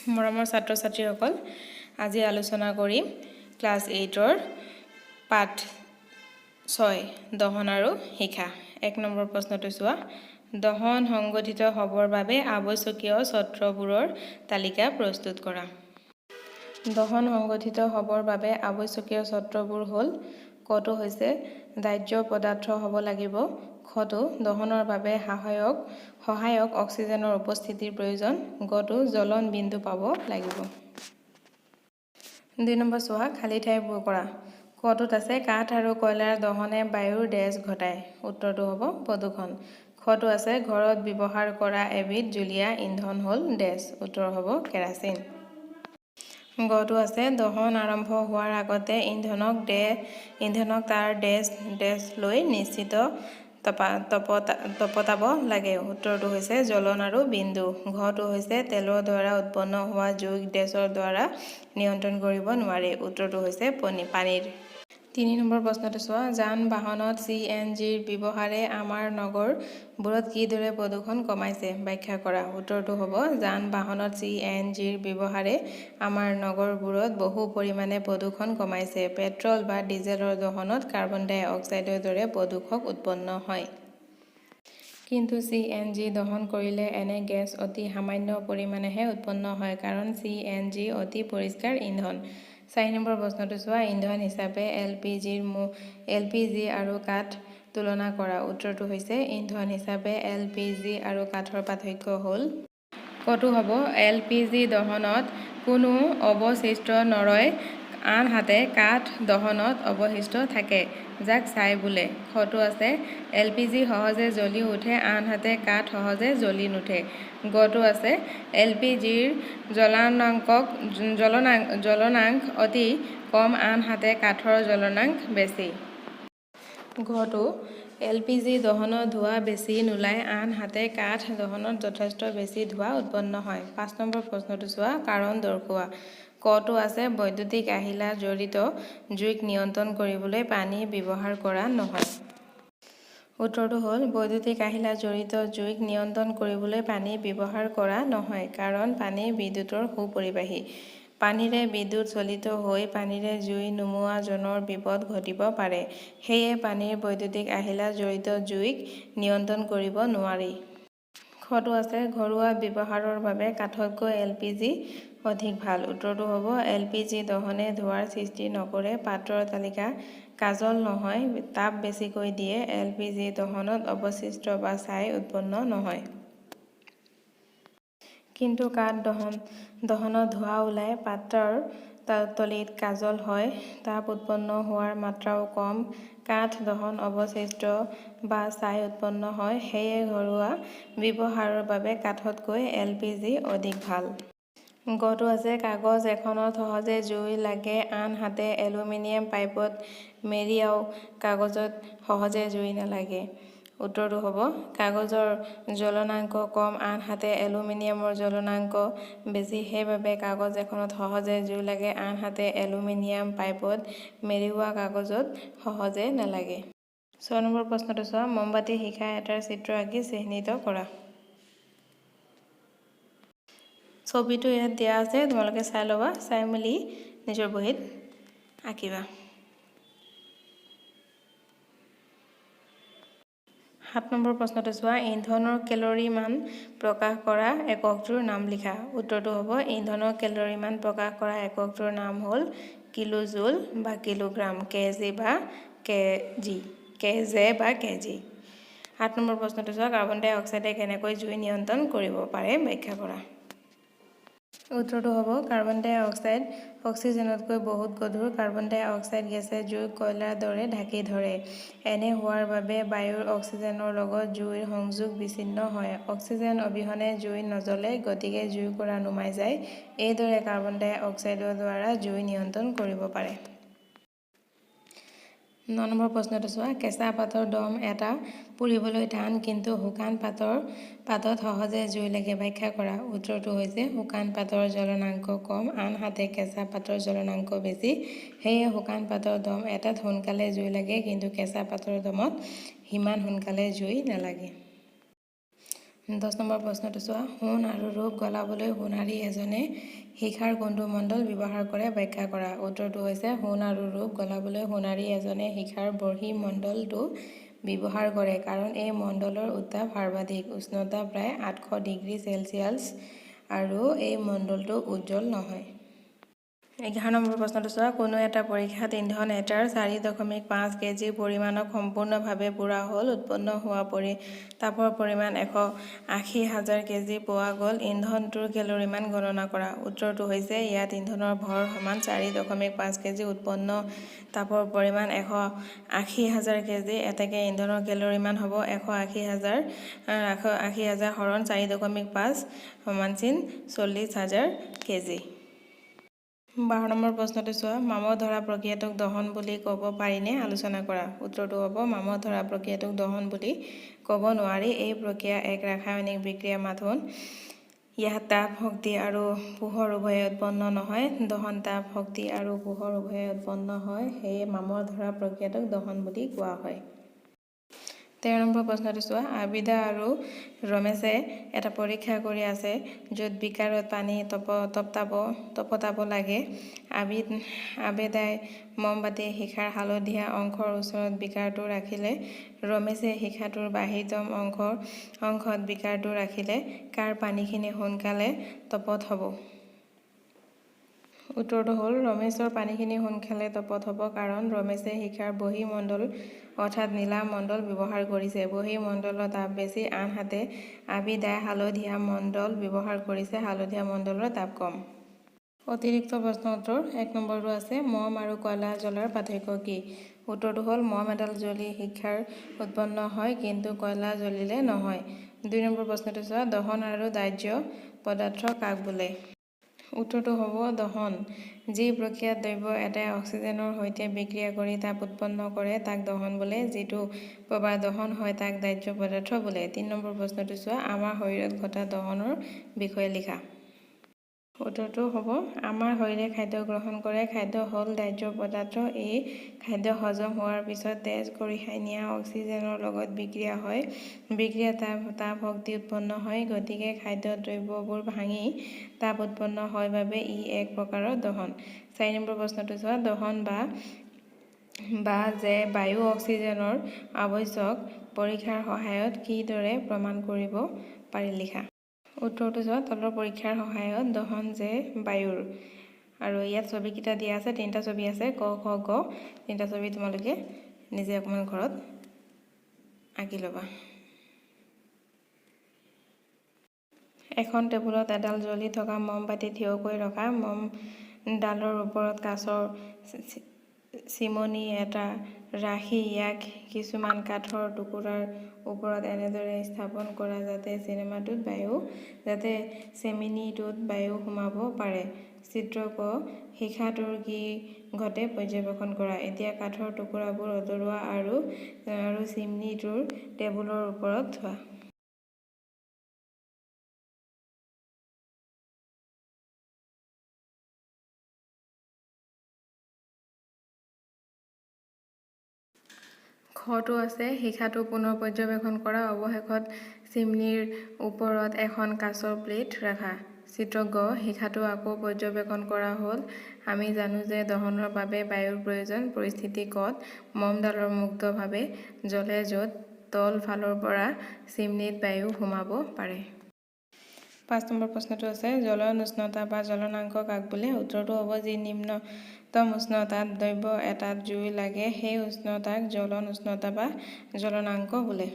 মৰমৰ ছাত্ৰ ছাত্ৰীসকল, আজি আলোচনা কৰিম ক্লাছ 8ৰ পাঠ 6 দহন আৰু শিখা। 1 নম্বৰ প্ৰশ্নটো চোৱা। দহন সংগঠিত হ'বৰ বাবে আৱশ্যকীয় চৰ্তবোৰৰ তালিকা প্ৰস্তুত কৰা। দহন সংগঠিত হ'বৰ বাবে আৱশ্যকীয় চৰ্তবোৰ হ'ল: কটো হৈছে দাহ্য পদাৰ্থ হ'ব লাগিব। খটো দহনৰ বাবে সহায়ক অক্সিজেনৰ উপস্থিতিৰ প্ৰয়োজন। গটো জ্বলন বিন্দু পাব লাগিব। 2 নম্বৰ চোৱা, খালী ঠাই পূৰ কৰা। কটোত আছে কাঠ আৰু কয়লাৰ দহনে বায়ুৰ ডেছ ঘটায়। উত্তৰটো হ'ব প্ৰদূষণ। খটো আছে ঘৰত ব্যৱহাৰ কৰা এবিধ জুলীয়া ইন্ধন হ'ল ডেছ। উত্তৰ হ'ব কেৰাচিন। গটো আছে দহন আৰম্ভ হোৱাৰ আগতে ইন্ধনক তাৰ ডেছ লৈ নিশ্চিত তপতাব লাগে। উত্তৰটো হৈছে জ্বলন আৰু বিন্দু। ঘটো হৈছে তেলৰ দ্বাৰা উৎপন্ন হোৱা জুইক ডেছৰ দ্বাৰা নিয়ন্ত্ৰণ কৰিব নোৱাৰি। উত্তৰটো হৈছে পানীৰ। 3 নম্বৰ প্ৰশ্নটো চোৱা। যান বাহনত CNGৰ ব্যৱহাৰে আমাৰ নগৰবোৰত কিদৰে প্ৰদূষণ কমাইছে? ব্যাখ্যা কৰা। উত্তৰটো হ'ব যান বাহনত CNGৰ ব্যৱহাৰে আমাৰ নগৰবোৰত বহু পৰিমাণে প্ৰদূষণ কমাইছে। পেট্ৰল বা ডিজেলৰ দহনত কাৰ্বন ডাই অক্সাইডৰ দৰে প্ৰদূষক উৎপন্ন হয়। কিন্তু CNG দহন কৰিলে এনে গেছ অতি সামান্য পৰিমাণেহে উৎপন্ন হয়, কাৰণ CNG অতি পৰিষ্কাৰ ইন্ধন। 4 নম্বৰ প্ৰশ্নটো চোৱা। ইন্ধন হিচাপে LPG আৰু কাঠ তুলনা কৰা। উত্তৰটো হৈছে ইন্ধন হিচাপে LPG আৰু কাঠৰ পাৰ্থক্য হ'ল: কটো হ'ব LPG দহনত কোনো অৱশিষ্ট নৰয়, আনহাতে কাঠ দহনত অৱশিষ্ট থাকে, যাক ছাই বোলে। খটো আছে LPG সহজে জ্বলি উঠে, আনহাতে কাঠ সহজে জ্বলি নুঠে। গটো আছে LPGৰ জ্বলনাংক অতি কম, আনহাতে কাঠৰ জ্বলনাংক বেছি। ঘটো LPG দহনত ধোঁৱা বেছি নোলায়, আনহাতে কাঠ দহনত যথেষ্ট বেছি ধোঁৱা উৎপন্ন হয়। 5 নম্বৰ প্ৰশ্নটো চোৱা। কাৰণ দৰ্শোৱা। কটো আছে বৈদ্যুতিক আহিলা জড়িত জুইক নিয়ন্ত্ৰণ কৰিবলৈ পানী ব্যৱহাৰ কৰা নহয়। উত্তৰটো হ'ল বৈদ্যুতিক আহিলা জড়িত জুইক নিয়ন্ত্ৰণ কৰিবলৈ পানী ব্যৱহাৰ কৰা নহয়, কাৰণ পানী বিদ্যুতৰ সুপৰিবাহী। পানীৰে বিদ্যুৎ চলিত হৈ পানীৰে জুই নুমুৱা জনৰ বিপদ ঘটিব পাৰে। সেয়ে পানীৰ বৈদ্যুতিক আহিলা জড়িত জুইক নিয়ন্ত্ৰণ কৰিব নোৱাৰি। খটো আছে ঘৰুৱা ব্যৱহাৰৰ বাবে কাঠতকৈ LPG অধিক ভাল। উত্তৰটো হ'ব LPG দহনে ধোঁৱাৰ সৃষ্টি নকৰে। পাত্ৰৰ তালিকা কাজল নহয়, তাপ বেছিকৈ দিয়ে। LPG দহনত অৱশিষ্ট বা ছাই উৎপন্ন নহয়। কিন্তু কাঠ দহনত ধোঁৱা ওলায়, পাত্ৰৰ তলিত কাজল হয়, তাপ উৎপন্ন হোৱাৰ মাত্ৰাও কম। কাঠ দহন অৱশিষ্ট বা ছাই উৎপন্ন হয়। সেয়ে ঘৰুৱা ব্যৱহাৰৰ বাবে কাঠতকৈ LPG অধিক ভাল। গটো আছে কাগজ এখনত সহজে জুই লাগে, আনহাতে এলুমিনিয়াম পাইপত মেৰিয়াও কাগজত সহজে জুই নালাগে। উত্তৰটো হ'ব কাগজৰ জ্বলনাংক কম, আনহাতে এলুমিনিয়ামৰ জ্বলনাংক বেছি। সেইবাবে কাগজ এখনত সহজে জুই লাগে, আনহাতে এলুমিনিয়াম পাইপত মেৰিওৱা কাগজত সহজে নালাগে। 6 নম্বৰ প্ৰশ্নটো চোৱা। মমবাতি শিখা এটাৰ চিত্ৰ আঁকি চিহ্নিত কৰা। ছবিটো ইয়াত দিয়া আছে, তোমালোকে চাই ল'বা, চাই মেলি নিজৰ বহীত আঁকিবা। 7 নম্বৰ প্ৰশ্নটো চোৱা। ইন্ধনৰ কেলৰি মান প্ৰকাশ কৰা এককটোৰ নাম লিখা। উত্তৰটো হ'ব ইন্ধনৰ কেলৰি মান প্ৰকাশ কৰা এককটোৰ নাম হ'ল কিলোজুল বা কিলোগ্ৰাম, কেজে বা কেজি। 8 নম্বৰ প্ৰশ্নটো চোৱা। কাৰ্বন ডাই অক্সাইডে কেনেকৈ জুই নিয়ন্ত্ৰণ কৰিব পাৰে? ব্যাখ্যা কৰা। উত্তৰটো হ'ব কাৰ্বন ডাই অক্সাইড অক্সিজেনতকৈ বহুত গধুৰ। কাৰ্বন ডাই অক্সাইড গেছে জুইক কয়লাৰ দৰে ঢাকি ধৰে। এনে হোৱাৰ বাবে বায়ুৰ অক্সিজেনৰ লগত জুইৰ সংযোগ বিচ্ছিন্ন হয়। অক্সিজেন অবিহনে জুই নজ্বলে, গতিকে জুইকুৰা নুমাই যায়। এইদৰে কাৰ্বন ডাই অক্সাইডৰ দ্বাৰা জুই নিয়ন্ত্ৰণ কৰিব পাৰে। 9 নম্বৰ প্ৰশ্নটো চোৱা। কেঁচা পাতৰ দম এটা পুৰিবলৈ টান, কিন্তু শুকান পাতত সহজে জুই লাগে। ব্যাখ্যা কৰা। উত্তৰটো হৈছে শুকান পাতৰ জ্বলনাংক কম, আনহাতে কেঁচা পাতৰ জ্বলনাংক বেছি। সেয়ে শুকান পাতৰ দম এটাত সোনকালে জুই লাগে, কিন্তু কেঁচা পাতৰ দমত সিমান সোনকালে জুই নালাগে। 10 নম্বৰ প্ৰশ্নটো চোৱা, সোণ আৰু ৰূপ গলাবলৈ সোণাৰী এজনে শিখাৰ কোনটো মণ্ডল ব্যৱহাৰ কৰে ব্যাখ্যা কৰা। উত্তৰটো হৈছে সোণ আৰু ৰূপ গলাবলৈ সোণাৰী এজনে শিখাৰ বৰ্হি মণ্ডলটো ব্যৱহাৰ কৰে, কাৰণ এই মণ্ডলৰ উত্তাপ সৰ্বাধিক, উষ্ণতা প্ৰায় 800 ডিগ্ৰী চেলছিয়াছ আৰু এই মণ্ডলটো উজ্জ্বল নহয়। 11 নম্বৰ প্ৰশ্নটো চোৱা, কোনো এটা পৰীক্ষাত ইন্ধন এটাৰ 4.5 কেজি পৰিমাণক সম্পূৰ্ণভাৱে পোৰা হ'ল, উৎপন্ন হোৱা তাপৰ পৰিমাণ 180,000 কেজি পোৱা গ'ল, ইন্ধনটোৰ কেলৰিমান গণনা কৰা। উত্তৰটো হৈছে ইয়াত ইন্ধনৰ ভৰ সমান 4.5 কেজি, উৎপন্ন তাপৰ পৰিমাণ 180,000 কেজি, এতেকে ইন্ধনৰ কেলৰিমান হ'ব 180,000 হৰণ 4.5 সমানচিন 40,000 কেজি। 12 নম্বৰ প্ৰশ্নটো চোৱা, মামত ধৰা প্ৰক্ৰিয়াটোক দহন বুলি ক'ব পাৰিনে আলোচনা কৰা। উত্তৰটো হ'ব মামত ধৰা প্ৰক্ৰিয়াটোক দহন বুলি ক'ব নোৱাৰি। এই প্ৰক্ৰিয়া এক ৰাসায়নিক বিক্ৰিয়া মাথোন। ইয়াত তাপ, শক্তি আৰু পোহৰ উভয়ে উৎপন্ন নহয়। দহন তাপ, শক্তি আৰু পোহৰ উভয়ে উৎপন্ন হয়, সেয়ে মামত ধৰা প্ৰক্ৰিয়াটোক দহন বুলি কোৱা হয়। 13 নম্বৰ প্ৰশ্নটো চোৱা, আবিদা আৰু ৰমেশে এটা পৰীক্ষা কৰি আছে য'ত বিকাৰত পানী তপতাব লাগে। আবেদাই মমবাতি শিখাৰ হালধীয়া অংশৰ ওচৰত বিকাৰটো ৰাখিলে, ৰমেশে শিখাটোৰ বাহিৰতম অংশত বিকাৰটো ৰাখিলে, কাৰ পানীখিনি সোনকালে তপত হ'ব? উত্তৰটো হ'ল ৰমেশৰ পানীখিনি সোনকালে তপত হ'ব, কাৰণ ৰমেশে শিখাৰ বহিঃমণ্ডল অৰ্থাৎ নীলা মণ্ডল ব্যৱহাৰ কৰিছে। বহিঃমণ্ডলৰ তাপ বেছি, আনহাতে আবিদাই হালধীয়া মণ্ডল ব্যৱহাৰ কৰিছে, হালধীয়া মণ্ডলৰ তাপ কম। অতিৰিক্ত প্ৰশ্ন উত্তৰ 1 নম্বৰটো আছে, মম আৰু কয়লা জ্বলাৰ পাৰ্থক্য কি? উত্তৰটো হ'ল মম এডাল জ্বলি শিখাৰ উৎপন্ন হয়, কিন্তু কয়লা জ্বলিলে নহয়। 2 নম্বৰ প্ৰশ্নটো চোৱা, দহন আৰু দাহ্য পদাৰ্থ কাক বোলে? উত্তৰটো হ'ব দহন। যি প্ৰক্ৰিয়াত দ্ৰব্য এটাই অক্সিজেনৰ সৈতে বিক্ৰিয়া কৰি তাপ উৎপন্ন কৰে তাক দহন বোলে। যিটো প্ৰবাহ দহন হয় তাক দাহ্য পদাৰ্থ বোলে। 3 নম্বৰ প্ৰশ্নটো চোৱা, আমাৰ শৰীৰত ঘটা দহনৰ বিষয়ে লিখা। উত্তৰটো হ'ব আমাৰ শৰীৰে খাদ্য গ্ৰহণ কৰে। খাদ্য হ'ল দাহ্য পদাৰ্থ। এই খাদ্য হজম হোৱাৰ পিছত তেজ কঢ়িয়াই নিয়া অক্সিজেনৰ লগত বিক্ৰিয়া হয়। বিক্ৰিয়াত তাপ শক্তি উৎপন্ন হয়, গতিকে খাদ্য দ্ৰব্যবোৰ ভাঙি তাপ উৎপন্ন হয় বাবে ই এক প্ৰকাৰৰ দহন। 4 নম্বৰ প্ৰশ্নটো চোৱা, দহন বা যে বায়ু অক্সিজেনৰ আৱশ্যক পৰীক্ষাৰ সহায়ত কিদৰে প্ৰমাণ কৰিব পাৰি লিখা। উত্তৰটো চোৱা, তলৰ পৰীক্ষাৰ সহায়ত দহন যে বায়ুৰ। আৰু ইয়াত ছবিকেইটা দিয়া আছে, 3টা ছবি আছে, ক, খ, গ। 3টা ছবি তোমালোকে নিজে অকণমান ঘৰত আঁকি ল'বা। এখন টেবুলত এডাল জ্বলি থকা মমবাতি থিয়কৈ ৰখা। মমডালৰ ওপৰত কাঁচৰ চিমনী এটা ৰাখি ইয়াক কিছুমান কাঠৰ টুকুৰাৰ ওপৰত এনেদৰে স্থাপন কৰা যাতে চেমিনীটোত বায়ু সোমাব পাৰে। চিত্ৰ ক, শিখাটোৰ কি ঘটে পৰ্যবেক্ষণ কৰা। এতিয়া কাঠৰ টুকুৰাবোৰ আঁতৰোৱা আৰু চিমনীটোৰ টেবুলৰ ওপৰত থোৱা। খটো আছে, শিখাটো পুনৰ পৰ্যবেক্ষণ কৰা। অৱশেষত চিমনীৰ ওপৰত এখন কাঁচৰ প্লেট ৰাখা। চিত্ৰ গ, শিখাটো আকৌ পৰ্যবেক্ষণ কৰা হ'ল। আমি জানো যে দহনৰ বাবে বায়ুৰ প্ৰয়োজন। পৰিস্থিতি কত মমডালৰ মুক্তভাৱে জ্বলে য'ত তল ফালৰ পৰা চিমনীত বায়ু সোমাব পাৰে। 5 নম্বৰ প্ৰশ্নটো আছে, জ্বলন উষ্ণতা বা জ্বলনাংক কাক বোলে? উত্তৰটো হ'ব যি নিম্নতম উষ্ণতাত দ্ৰব্য এটাত জুই লাগে সেই উষ্ণতাক জ্বলন উষ্ণতা বা জ্বলনাংক বোলে।